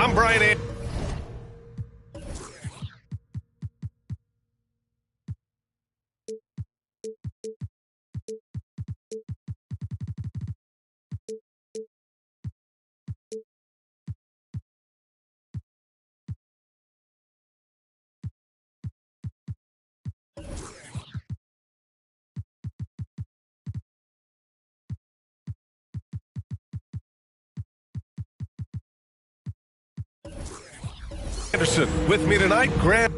I'm Brian. Anderson with me tonight, Grant.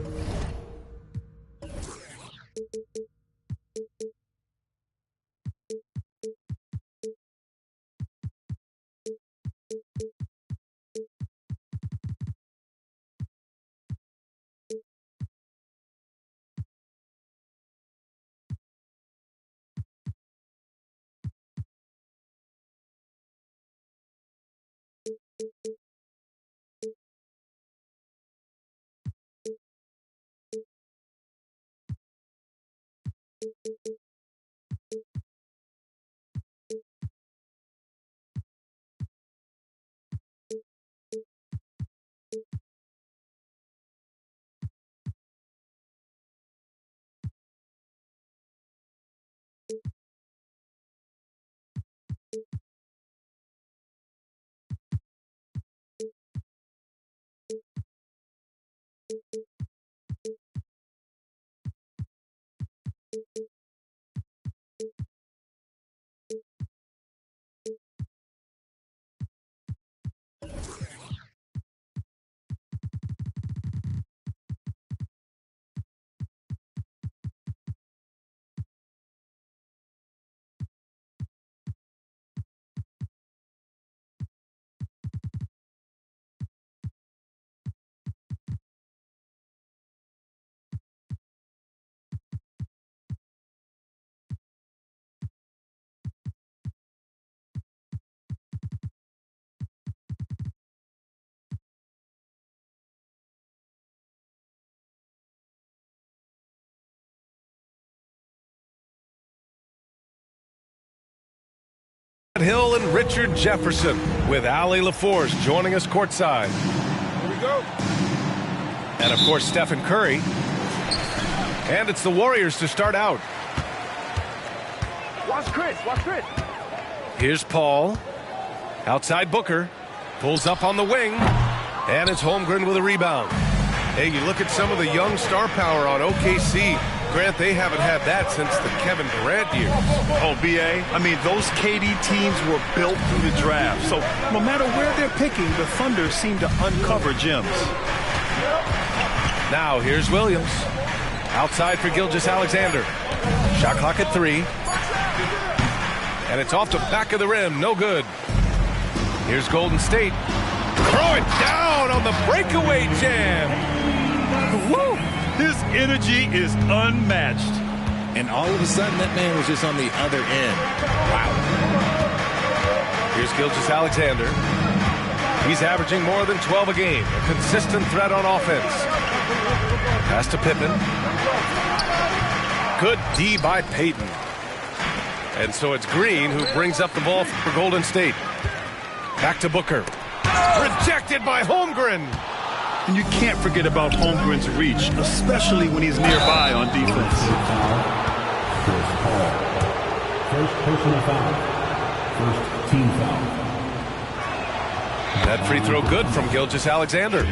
Hill and Richard Jefferson with Allie LaForce joining us courtside. Here we go. And of course Stephen Curry. And it's the Warriors to start out. Watch Chris. Watch Chris. Here's Paul. Outside Booker. Pulls up on the wing. And it's Holmgren with a rebound. Hey, you look at some of the young star power on OKC. Grant, they haven't had that since the Kevin Durant years. Oh, B.A., I mean, those KD teams were built through the draft. So no matter where they're picking, the Thunder seem to uncover gems. Now, here's Williams. Outside for Gilgeous-Alexander. Shot clock at 3. And it's off the back of the rim. No good. Here's Golden State. Throw it down on the breakaway jam. Woo! His energy is unmatched. And all of a sudden, that man was just on the other end. Wow. Here's Gilgeous-Alexander. He's averaging more than 12 a game. A consistent threat on offense. Pass to Pippen. Good D by Payton. And so it's Green who brings up the ball for Golden State. Back to Booker. Rejected by Holmgren. And you can't forget about Holmgren's reach, especially when he's nearby on defense. First personal foul. First team foul. That free throw good from Gilgeous-Alexander.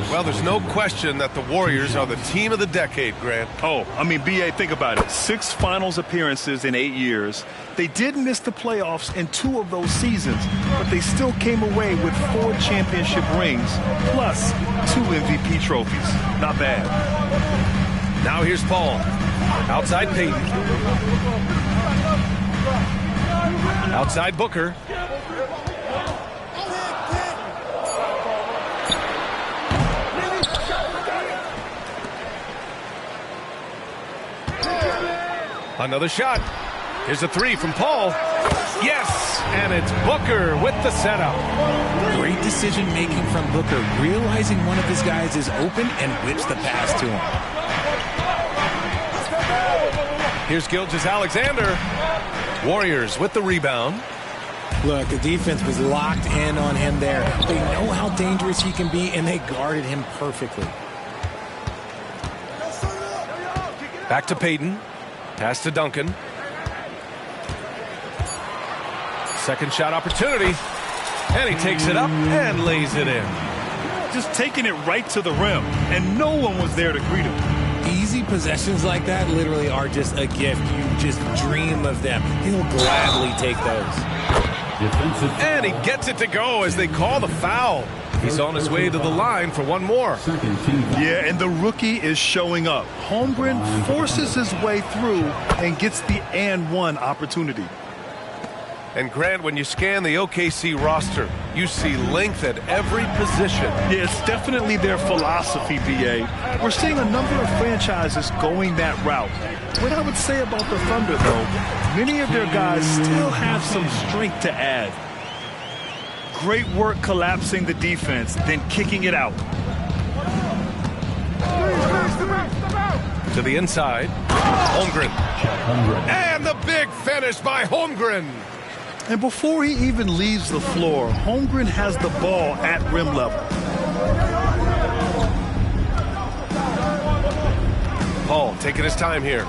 Well, there's no question that the Warriors are the team of the decade, Grant. Oh, I mean, B.A., think about it. 6 finals appearances in 8 years. They did miss the playoffs in 2 of those seasons, but they still came away with 4 championship rings, plus 2 MVP trophies. Not bad. Now here's Paul. Outside Payton. Outside Booker. Another shot. Here's a 3 from Paul. Yes, and it's Booker with the setup. Great decision-making from Booker, realizing one of his guys is open and whips the pass to him. Here's Gilgeous-Alexander. Warriors with the rebound. Look, the defense was locked in on him there. They know how dangerous he can be, and they guarded him perfectly. Back to Payton. Pass to Duncan. Second shot opportunity. And he takes it up and lays it in. Just taking it right to the rim, and no one was there to greet him. Easy possessions like that literally are just a gift. You just dream of them. He'll gladly take those. And he gets it to go as they call the foul. He's on his way to the line for one more. Yeah, and the rookie is showing up. Holmgren forces his way through and gets the and one opportunity. And Grant, when you scan the OKC roster, you see length at every position. Yeah, it's definitely their philosophy, BA. We're seeing a number of franchises going that route. What I would say about the Thunder, though, many of their guys still have some strength to add. Great work collapsing the defense, then kicking it out. To the inside, Holmgren. And the big finish by Holmgren. And before he even leaves the floor, Holmgren has the ball at rim level. Paul taking his time here.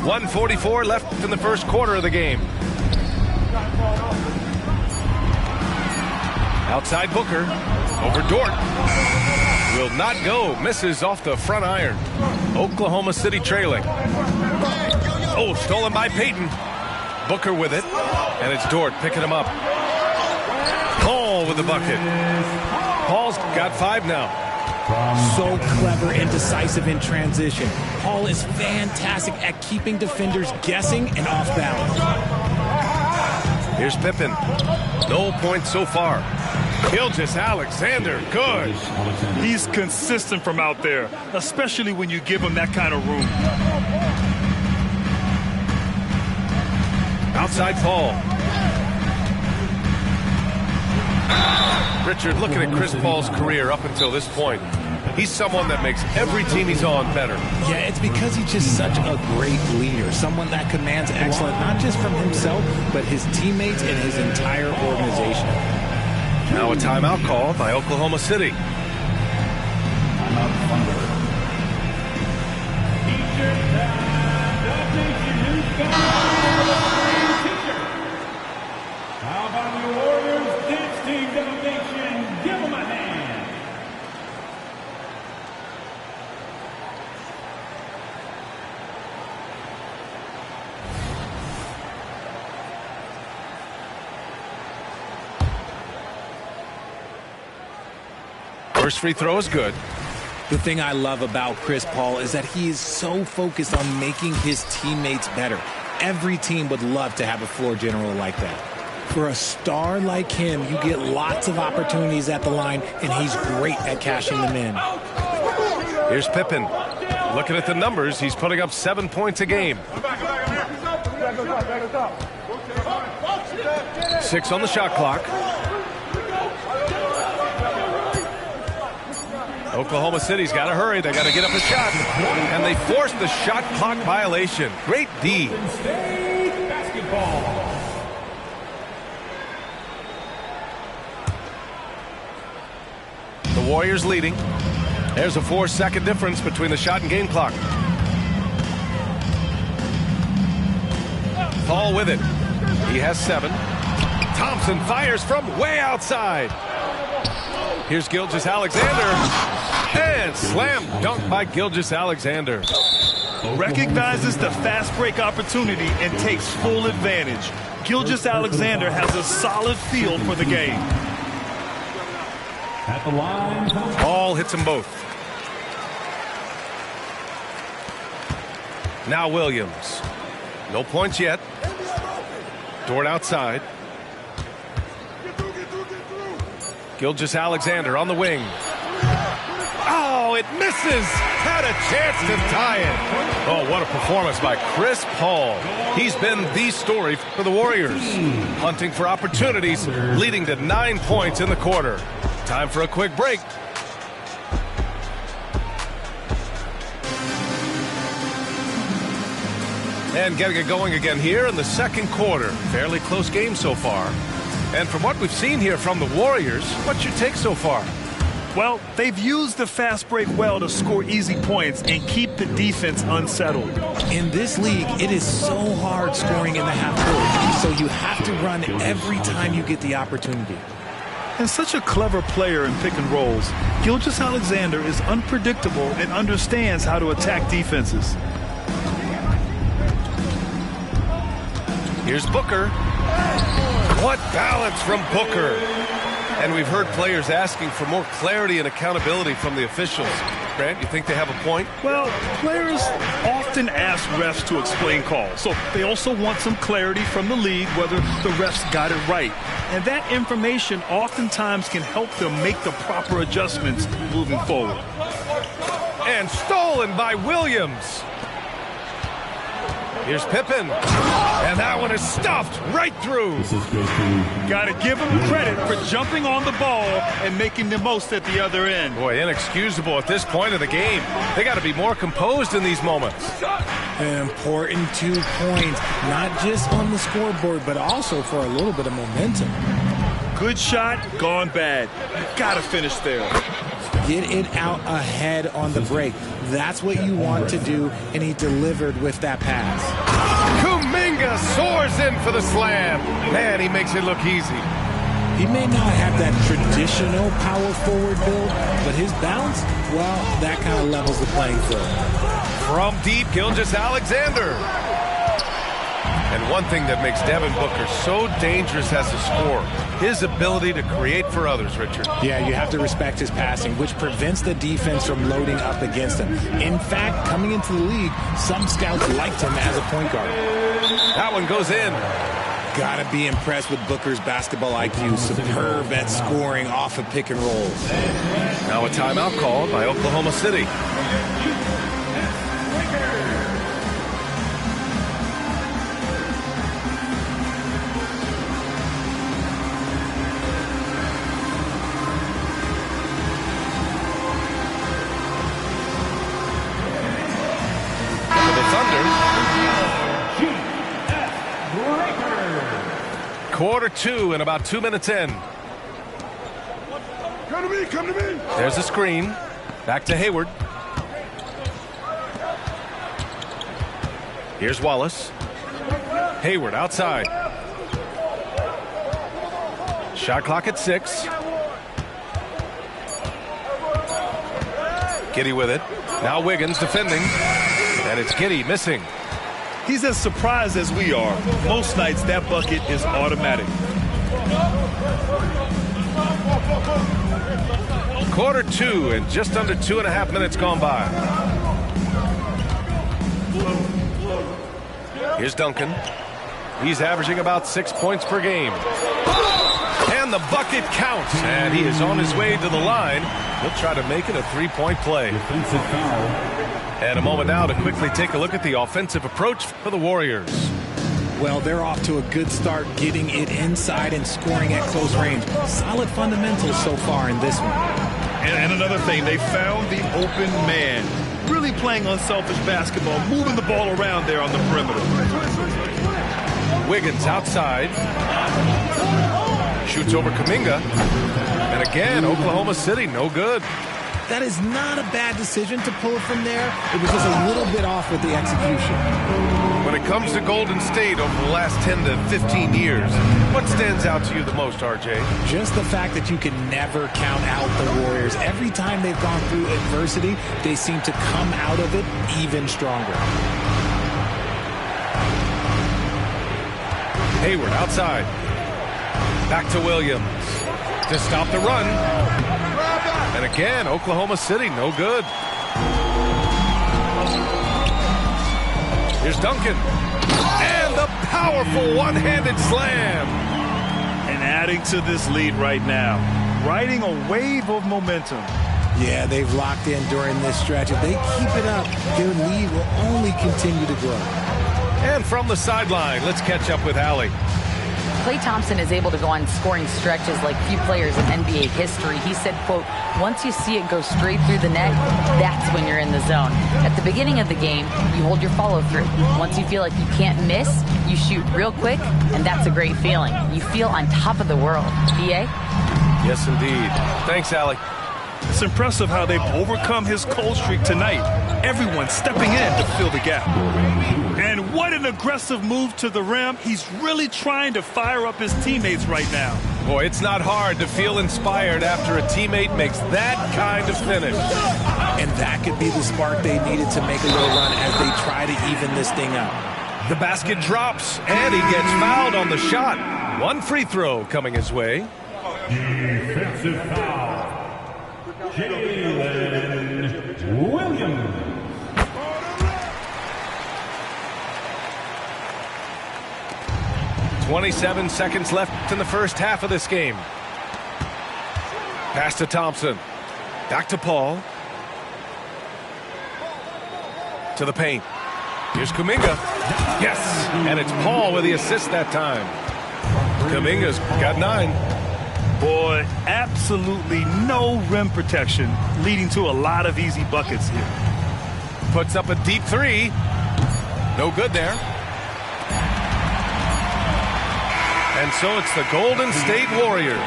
1:44 left in the first quarter of the game. Outside Booker. Over Dort. Will not go. Misses off the front iron. Oklahoma City trailing. Oh, stolen by Payton. Booker with it. And it's Dort picking him up. Paul with the bucket. Paul's got 5 now. So clever and decisive in transition. Paul is fantastic at keeping defenders guessing and off balance. Here's Pippen. No points so far. Gilgeous-Alexander, good. He's consistent from out there, especially when you give him that kind of room. Outside Paul. Richard, looking at Chris Paul's career up until this point, he's someone that makes every team he's on better. Yeah, it's because he's just such a great leader, someone that commands excellence, not just from himself, but his teammates and his entire organization. Now a timeout call by Oklahoma City. How about the Warriors dance team delegation? Give them a hand. First free throw is good. The thing I love about Chris Paul is that he is so focused on making his teammates better. Every team would love to have a floor general like that. For a star like him, you get lots of opportunities at the line, and he's great at cashing them in. Here's Pippen. Looking at the numbers, he's putting up 7 points a game. 6 on the shot clock. Oklahoma City's got to hurry. They got to get up a shot. And they forced the shot clock violation. Great D. The Warriors leading. There's a 4-second difference between the shot and game clock. Paul with it. He has 7. Thompson fires from way outside. Here's Gilgeous-Alexander. And slam dunk by Gilgeous-Alexander. Recognizes the fast break opportunity and takes full advantage. Gilgeous-Alexander has a solid feel for the game. At the line. Paul hits them both. Now Williams. No points yet. Dort outside. Gilgeous-Alexander on the wing. Oh, it misses. Had a chance to tie it. Oh, what a performance by Chris Paul. He's been the story for the Warriors. Hunting for opportunities, leading to 9 points in the quarter. Time for a quick break. And getting it going again here in the second quarter. Fairly close game so far. And from what we've seen here from the Warriors, what's your take so far? Well, they've used the fast break well to score easy points and keep the defense unsettled. In this league, it is so hard scoring in the half court, so you have to run every time you get the opportunity. And such a clever player in pick and rolls, Gilgeous-Alexander is unpredictable and understands how to attack defenses. Here's Booker. What balance from Booker. And we've heard players asking for more clarity and accountability from the officials. Grant, you think they have a point? Well, players often ask refs to explain calls, so they also want some clarity from the league whether the refs got it right. And that information oftentimes can help them make the proper adjustments moving forward. And stolen by Williams. Here's Pippen. And that one is stuffed right through. Got to give him credit for jumping on the ball and making the most at the other end. Boy, inexcusable at this point of the game. They got to be more composed in these moments. An important 2 points, not just on the scoreboard, but also for a little bit of momentum. Good shot, gone bad. Got to finish there. Get it out ahead on the break. That's what you want to do, and he delivered with that pass. Kuminga soars in for the slam. Man, he makes it look easy. He may not have that traditional power forward build, but his bounce, well, that kind of levels the playing field. From deep, Gilgeous-Alexander. And one thing that makes Devin Booker so dangerous as a scorer, his ability to create for others, Richard. Yeah, you have to respect his passing, which prevents the defense from loading up against him. In fact, coming into the league, some scouts liked him as a point guard. That one goes in. Gotta be impressed with Booker's basketball IQ. Superb at scoring off of pick and rolls. Now a timeout called by Oklahoma City. Quarter 2 and about 2 minutes in. Come to me, come to me. There's a screen. Back to Hayward. Here's Wallace. Hayward outside. Shot clock at 6. Giddey with it. Now Wiggins defending. And it's Giddey missing. He's as surprised as we are. Most nights, that bucket is automatic. Quarter 2 and just under 2.5 minutes gone by. Here's Duncan. He's averaging about 6 points per game. And the bucket counts. And he is on his way to the line. He'll try to make it a 3-point play. Defensive foul. And a moment now to quickly take a look at the offensive approach for the Warriors. Well, they're off to a good start getting it inside and scoring at close range. Solid fundamentals so far in this one. And another thing, they found the open man. Really playing unselfish basketball, moving the ball around there on the perimeter. Wiggins outside. Shoots over Kuminga. And again, Oklahoma City, no good. That is not a bad decision to pull it from there. It was just a little bit off with the execution. When it comes to Golden State over the last 10 to 15 years, what stands out to you the most, RJ? Just the fact that you can never count out the Warriors. Every time they've gone through adversity, they seem to come out of it even stronger. Hayward outside. Back to Williams to stop the run. And again, Oklahoma City, no good. Here's Duncan. And the powerful one-handed slam. And adding to this lead right now, riding a wave of momentum. Yeah, they've locked in during this stretch. If they keep it up, their lead will only continue to grow. And from the sideline, let's catch up with Allie. Klay Thompson is able to go on scoring stretches like few players in NBA history. He said, quote, once you see it go straight through the net, that's when you're in the zone. At the beginning of the game, you hold your follow-through. Once you feel like you can't miss, you shoot real quick, and that's a great feeling. You feel on top of the world. PA? Yes, indeed. Thanks, Alec. It's impressive how they've overcome his cold streak tonight. Everyone stepping in to fill the gap. And what an aggressive move to the rim. He's really trying to fire up his teammates right now. Boy, it's not hard to feel inspired after a teammate makes that kind of finish. And that could be the spark they needed to make a little run as they try to even this thing up. The basket drops, and he gets fouled on the shot. One free throw coming his way. Defensive foul. Jalen Williams. 27 seconds left in the first half of this game. Pass to Thompson. Back to Paul. To the paint. Here's Kuminga. Yes, and it's Paul with the assist that time. Kuminga's got 9. Boy, absolutely no rim protection, leading to a lot of easy buckets here. Puts up a deep 3. No good there. And so it's the Golden State Warriors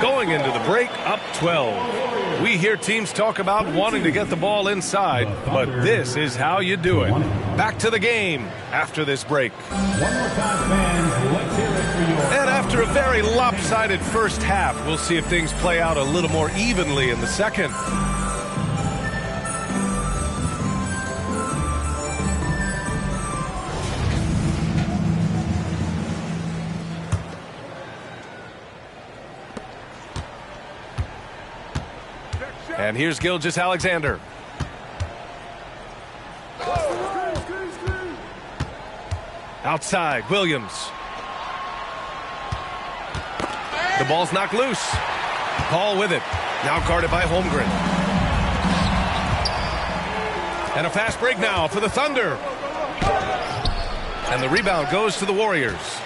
going into the break up 12. We hear teams talk about wanting to get the ball inside, but this is how you do it. Back to the game after this break. One more time, fans. Let's hear it for your... And after a very lopsided first half, we'll see if things play out a little more evenly in the second. And here's Gilgeous-Alexander. Outside, Williams. The ball's knocked loose. Paul with it. Now guarded by Holmgren. And a fast break now for the Thunder. And the rebound goes to the Warriors.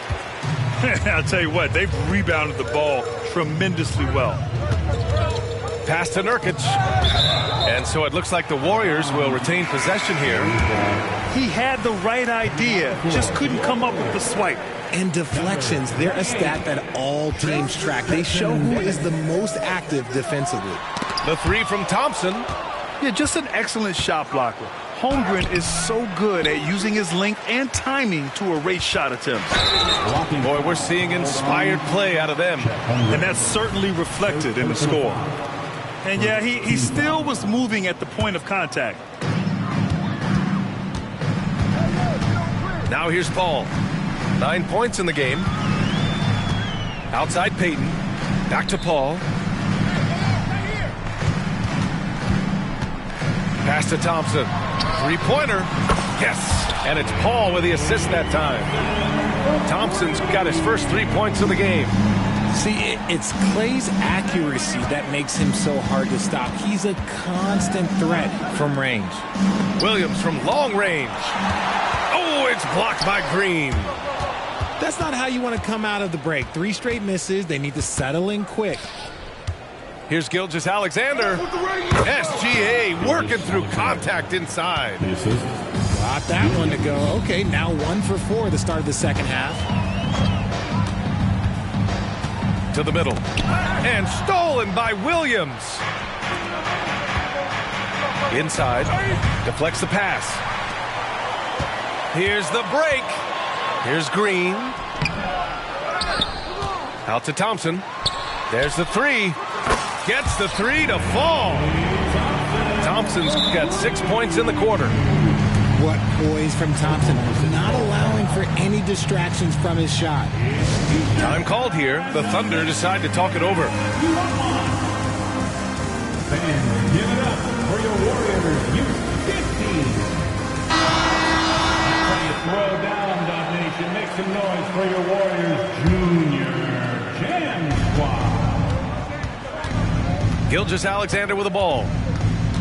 I'll tell you what, they've rebounded the ball tremendously well. Pass to Nurkic. And so it looks like the Warriors will retain possession here. He had the right idea, just couldn't come up with the swipe. And deflections, they're a stat that all teams track. They show who is the most active defensively. The 3 from Thompson. Yeah, just an excellent shot blocker. Holmgren is so good at using his length and timing to erase shot attempts. Boy, we're seeing inspired play out of them. And that's certainly reflected in the score. And yeah, he still was moving at the point of contact. Now here's Paul. 9 points in the game. Outside Peyton. Back to Paul. Pass to Thompson. 3-pointer. Yes. And it's Paul with the assist that time. Thompson's got his first 3 points of the game. See, it's Klay's accuracy that makes him so hard to stop. He's a constant threat from range. Williams from long range. Oh, it's blocked by Green. That's not how you want to come out of the break. 3 straight misses. They need to settle in quick. Here's Gilgeous-Alexander. SGA working through contact inside. Got that one to go. Okay, now 1 for 4 at the start of the second half. To the middle. And stolen by Williams. Inside. Deflects the pass. Here's the break. Here's Green. Out to Thompson. There's the 3. Gets the 3 to fall. Thompson's got 6 points in the quarter. What poise from Thompson. Not allowing for any distractions from his shot. Time called here. The Thunder decide to talk it over. Fans, give it up for your Warriors U15. That's how you throw down, Dot Nation. Make some noise for your Warriors Junior Jam Squad. Gilgeous-Alexander with the ball.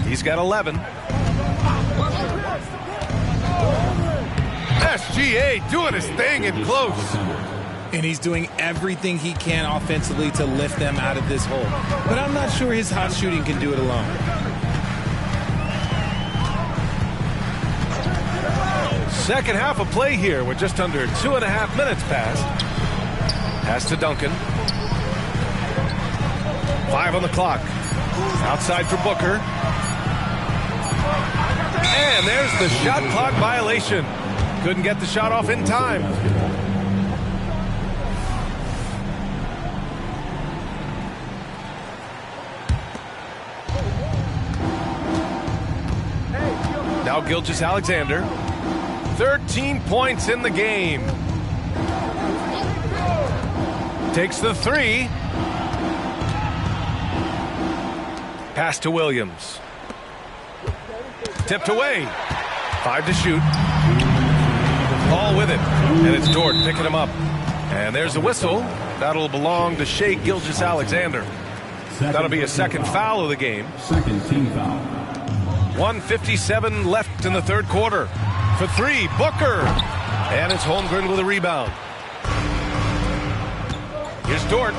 He's got 11. SGA doing his thing in close. And he's doing everything he can offensively to lift them out of this hole. But I'm not sure his hot shooting can do it alone. Second half of play here with just under 2.5 minutes passed. Pass to Duncan. 5 on the clock. Outside for Booker. And there's the shot clock violation. Couldn't get the shot off in time. Now Gilgeous-Alexander. 13 points in the game. Takes the three. Pass to Williams. Tipped away. 5 to shoot. Paul with it. And it's Dort picking him up. And there's the whistle. That'll belong to Shai Gilgeous-Alexander. That'll be a second foul of the game. Second team foul. 1:57 left in the third quarter. For three, Booker. And it's Holmgren with a rebound. Here's Dort.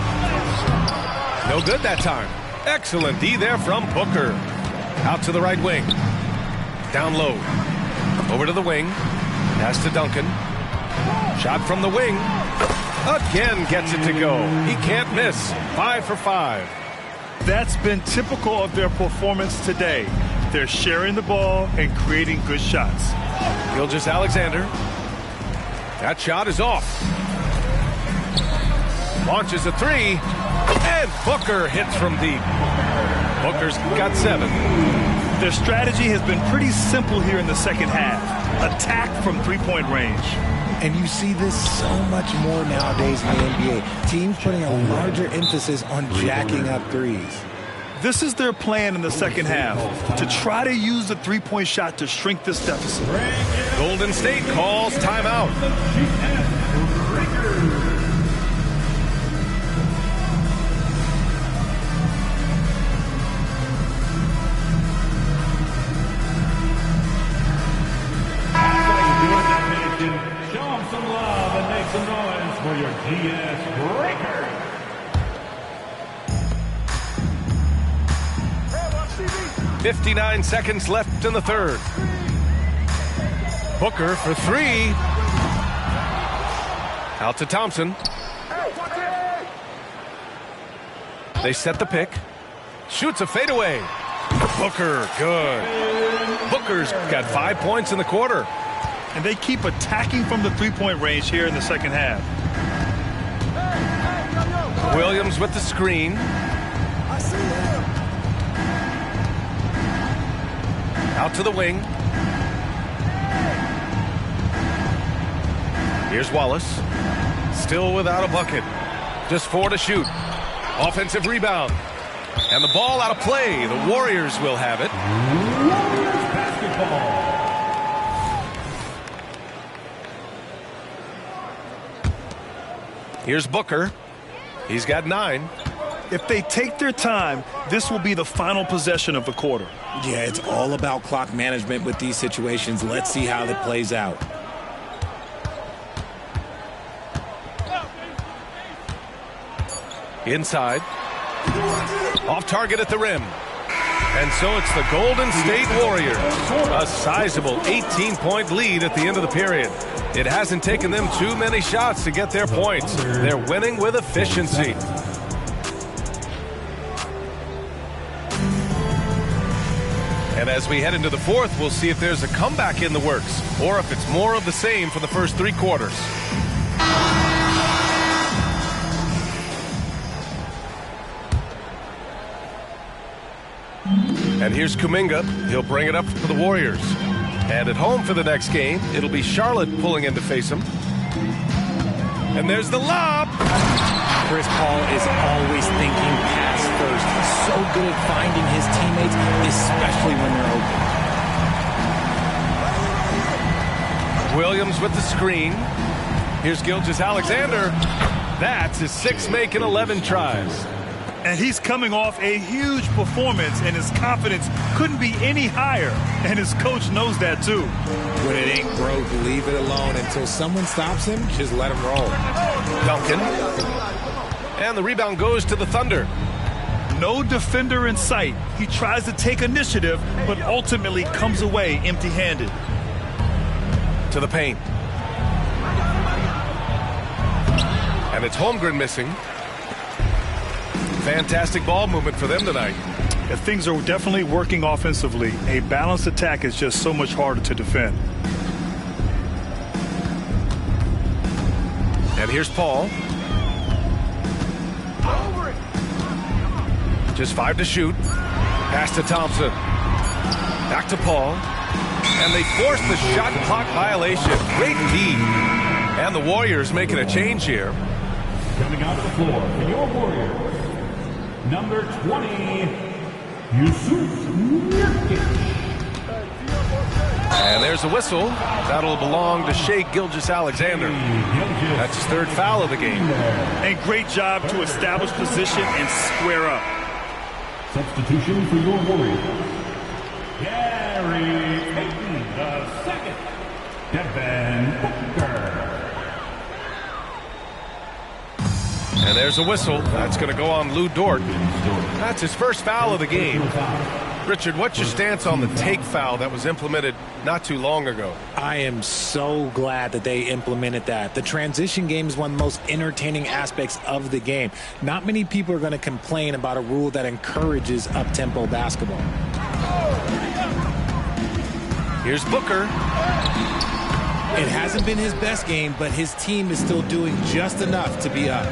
No good that time. Excellent D there from Booker. Out to the right wing. Down low. Over to the wing. Pass to Duncan. Shot from the wing. Again gets it to go. He can't miss. 5 for 5. That's been typical of their performance today. They're sharing the ball and creating good shots. Gilgeous-Alexander. That shot is off. Launches a three. And Booker hits from deep. Booker's got 7. Their strategy has been pretty simple here in the second half. Attack from three-point range. And you see this so much more nowadays in the NBA. Teams putting a larger emphasis on jacking up threes. This is their plan in the second half, to try to use the three-point shot to shrink this deficit. Golden State calls timeout. Show them some love and make some noise for your GS Breakers. 59 seconds left in the third. Booker for three. Out to Thompson. They set the pick. Shoots a fadeaway. Booker, good. Booker's got 5 points in the quarter. And they keep attacking from the three-point range here in the second half. Williams with the screen. Out to the wing. Here's Wallace. Still without a bucket. Just 4 to shoot. Offensive rebound. And the ball out of play. The Warriors will have it. Warriors basketball. Here's Booker. He's got 9. If they take their time, this will be the final possession of the quarter. Yeah, it's all about clock management with these situations. Let's see how that plays out. Inside. Off target at the rim. And so it's the Golden State Warriors. A sizable 18-point lead at the end of the period. It hasn't taken them too many shots to get their points. They're winning with efficiency. And as we head into the fourth, we'll see if there's a comeback in the works or if it's more of the same for the first 3 quarters. And here's Kuminga. He'll bring it up for the Warriors. And at home for the next game, it'll be Charlotte pulling in to face him. And there's the lob. Chris Paul is always thinking pass first. He's so good at finding his teammates, especially when they're open. Williams with the screen. Here's Gilgeous-Alexander. That's his 6th make in 11 tries. And he's coming off a huge performance, and his confidence couldn't be any higher. And his coach knows that, too. When it ain't broke, leave it alone. Until someone stops him, just let him roll. Duncan. Duncan. And the rebound goes to the Thunder. No defender in sight. He tries to take initiative, but ultimately comes away empty-handed. To the paint. And it's Holmgren missing. Fantastic ball movement for them tonight. If things are definitely working offensively, a balanced attack is just so much harder to defend. And here's Paul. Just 5 to shoot. Pass to Thompson. Back to Paul. And they force the shot clock violation. Great D. And the Warriors making a change here. Coming out of the floor for your Warriors, number 20, Yusuf Nurkic. And there's a whistle. That'll belong to Shai Gilgeous-Alexander. That's his 3rd foul of the game. And great job to establish position and square up. Substitution for your Warriors, Gary Payton II, Devin Booker. And there's a whistle. That's going to go on Lou Dort. That's his 1st foul of the game. Richard, what's your stance on the take foul that was implemented not too long ago? I am so glad that they implemented that. The transition game is one of the most entertaining aspects of the game. Not many people are going to complain about a rule that encourages up-tempo basketball. Here's Booker. It hasn't been his best game, but his team is still doing just enough to be up.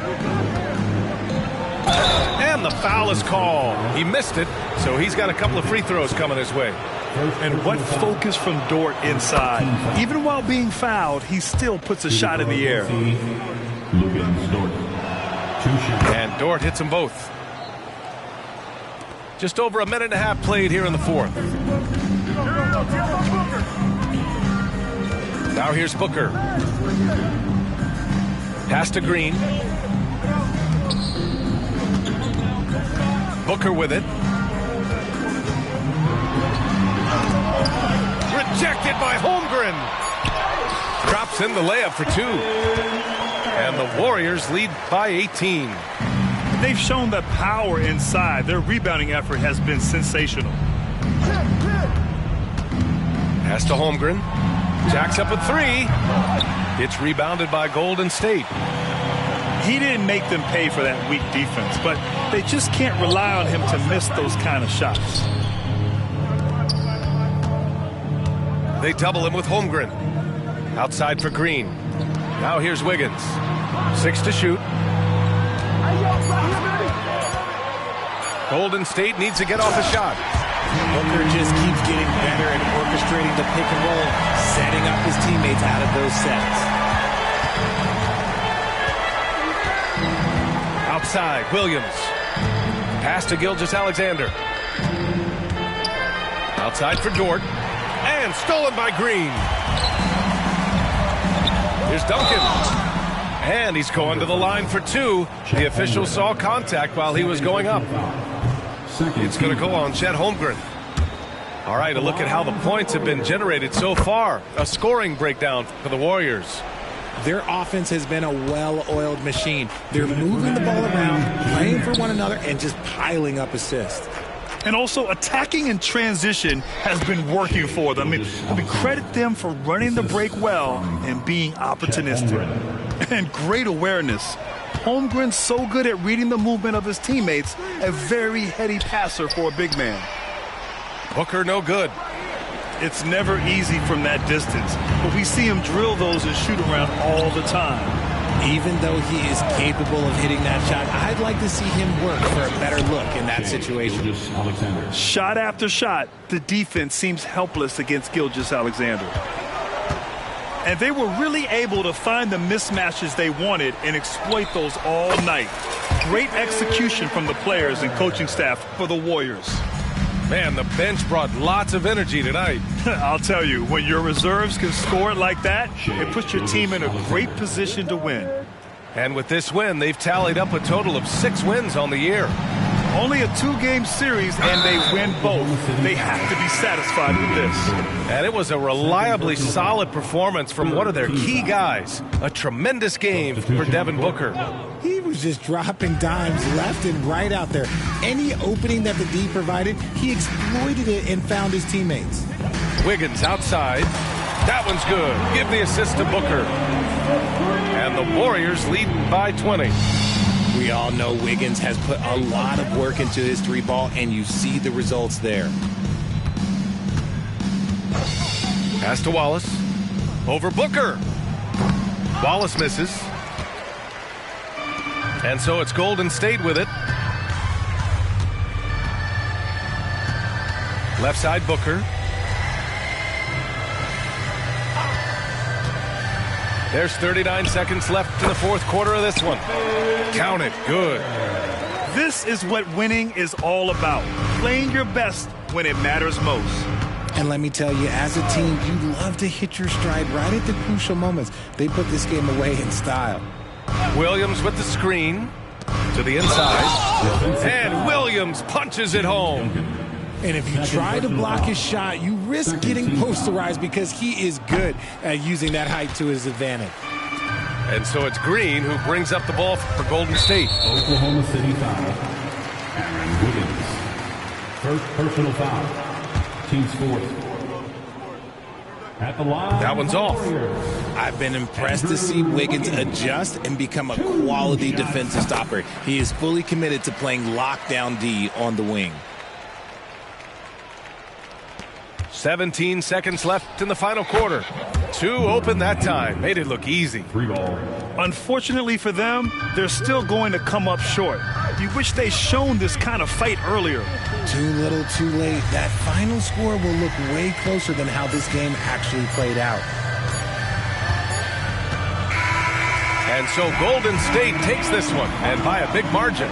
And the foul is called. He missed it, so he's got a couple of free throws coming his way. And what focus from Dort inside. Even while being fouled, he still puts a shot in the air. And Dort hits them both. Just over a minute and a half played here in the 4th. Now here's Booker. Pass to Green. Booker with it. Rejected by Holmgren. Drops in the layup for 2. And the Warriors lead by 18. They've shown the power inside. Their rebounding effort has been sensational. Pass to Holmgren. Jacks up a 3. It's rebounded by Golden State. He didn't make them pay for that weak defense, but they just can't rely on him to miss those kind of shots. They double him with Holmgren. Outside for Green. Now here's Wiggins. 6 to shoot. Golden State needs to get off a shot. Booker just keeps getting better at orchestrating the pick and roll, setting up his teammates out of those sets. Outside, Williams. Pass to Gilgeous-Alexander. Outside for Dort. And stolen by Green. Here's Duncan. And he's going to the line for 2. The official saw contact while he was going up. It's going to go on Chet Holmgren. All right, a look at how the points have been generated so far. A scoring breakdown for the Warriors. Their offense has been a well-oiled machine. They're moving the ball around, playing for one another, and just piling up assists. And also attacking in transition has been working for them. I mean, credit them for running the break well and being opportunistic. And great awareness. Holmgren's so good at reading the movement of his teammates, a very heady passer for a big man. Booker no good. It's never easy from that distance, but we see him drill those and shoot around all the time. Even though he is capable of hitting that shot, I'd like to see him work for a better look in that situation. Shot after shot, the defense seems helpless against Gilgeous-Alexander. And they were really able to find the mismatches they wanted and exploit those all night. Great execution from the players and coaching staff for the Warriors. Man, the bench brought lots of energy tonight. I'll tell you, when your reserves can score it like that, it puts your team in a great position to win. And with this win, they've tallied up a total of 6 wins on the year. Only a 2-game series, and they win both. They have to be satisfied with this. And it was a reliably solid performance from one of their key guys. A tremendous game for Devin Booker. He was just dropping dimes left and right out there. Any opening that the D provided, he exploited it and found his teammates. Wiggins outside. That one's good. Give the assist to Booker. And the Warriors lead by 20. We all know Wiggins has put a lot of work into his three ball, and you see the results there. Pass to Wallace. Over Booker. Wallace misses. And so it's Golden State with it. Left side Booker. There's 39 seconds left in the fourth quarter of this one. Count it. Good. This is what winning is all about. Playing your best when it matters most. And let me tell you, as a team, you love to hit your stride right at the crucial moments. They put this game away in style. Williams with the screen to the inside. And Williams punches it home. And if you try to block his shot, you risk getting posterized because he is good at using that height to his advantage. And so it's Green who brings up the ball for Golden State. Oklahoma City foul. Aaron Wiggins. First personal foul. Team fourth. At the line. That one's off. I've been impressed to see Wiggins adjust and become a quality defensive stopper. He is fully committed to playing lockdown D on the wing. 17 seconds left in the final quarter. Two open that time. Made it look easy. Free ball. Unfortunately for them, they're still going to come up short. You wish they'd shown this kind of fight earlier. Too little, too late. That final score will look way closer than how this game actually played out. And so Golden State takes this one, and by a big margin.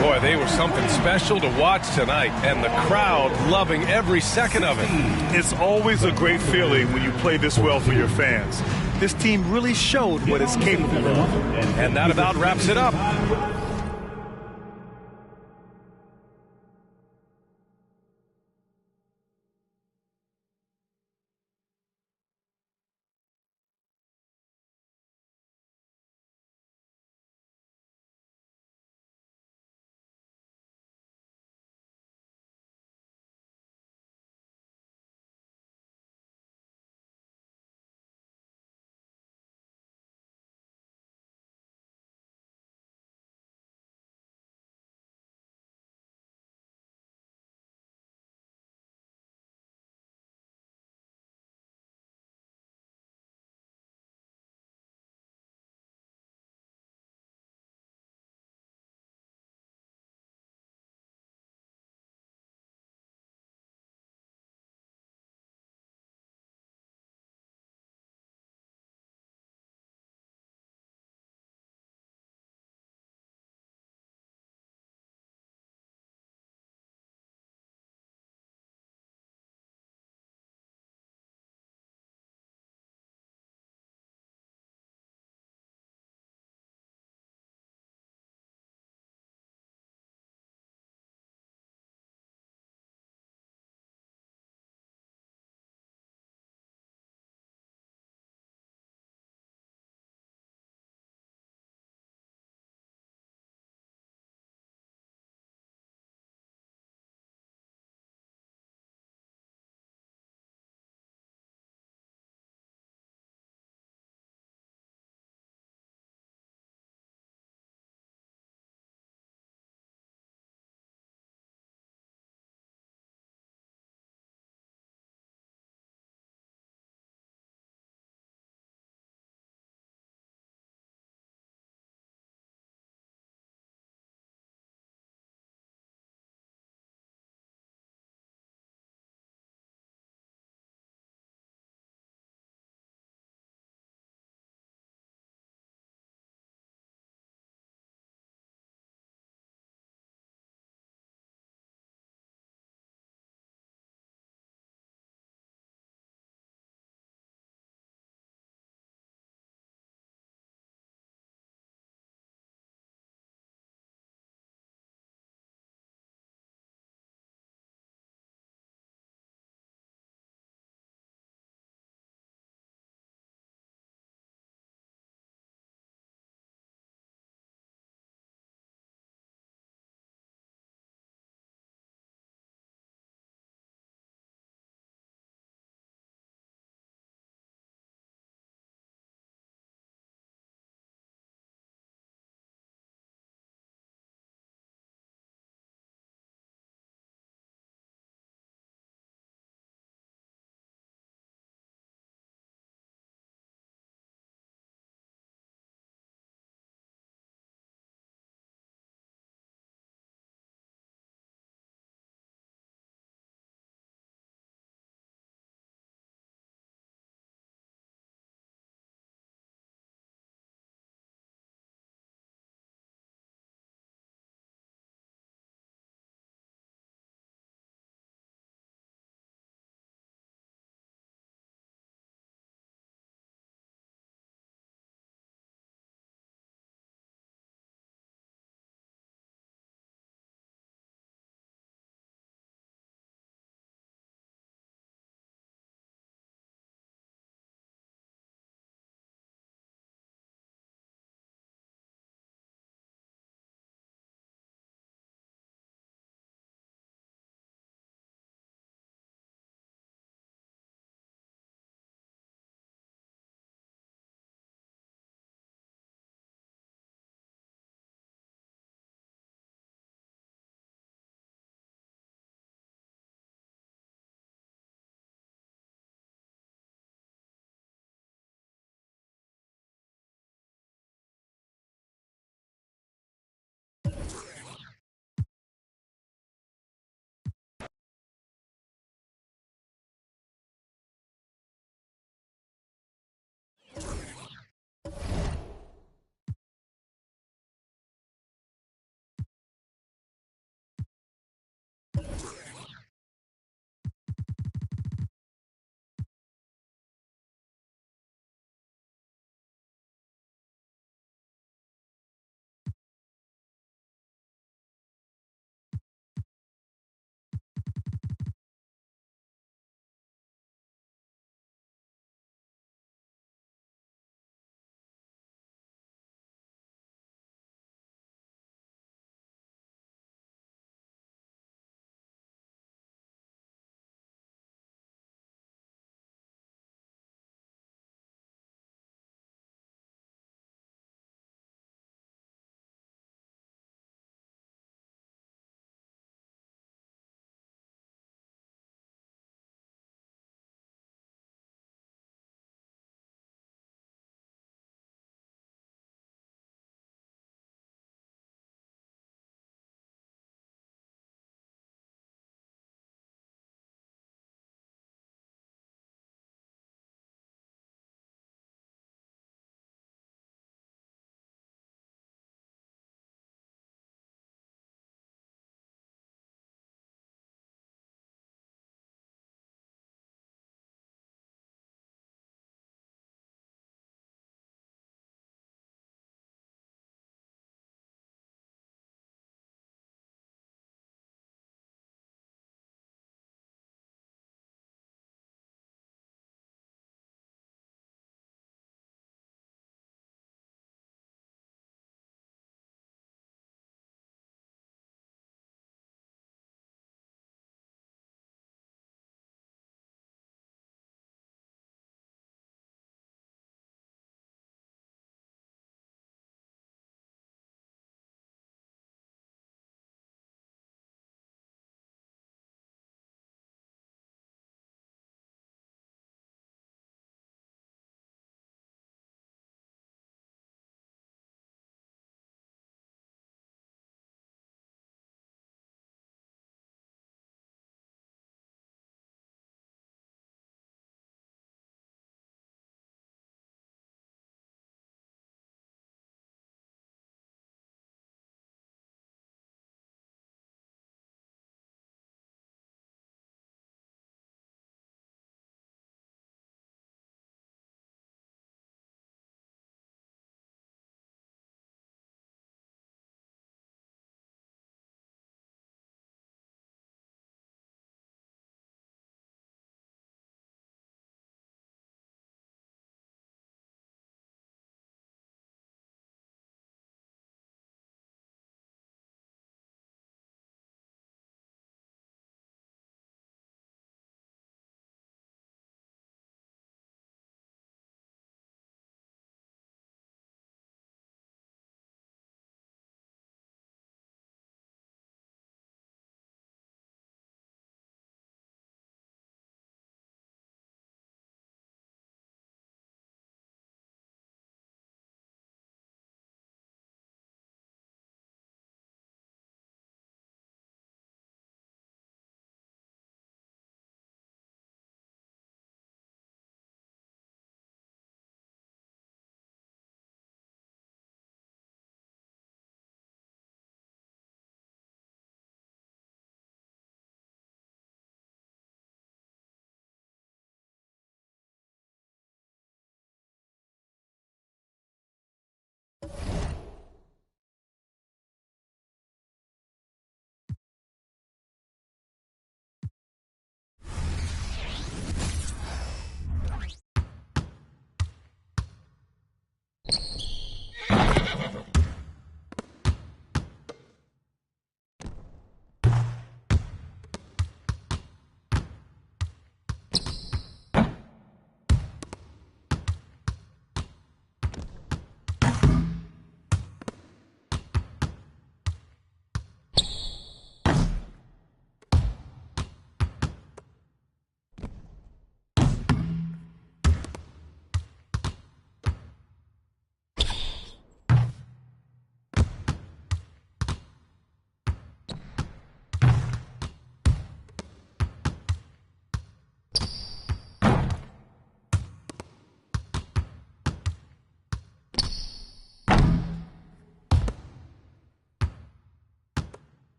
Boy, they were something special to watch tonight, and the crowd loving every second of it. It's always a great feeling when you play this well for your fans. This team really showed what it's capable of. And that about wraps it up.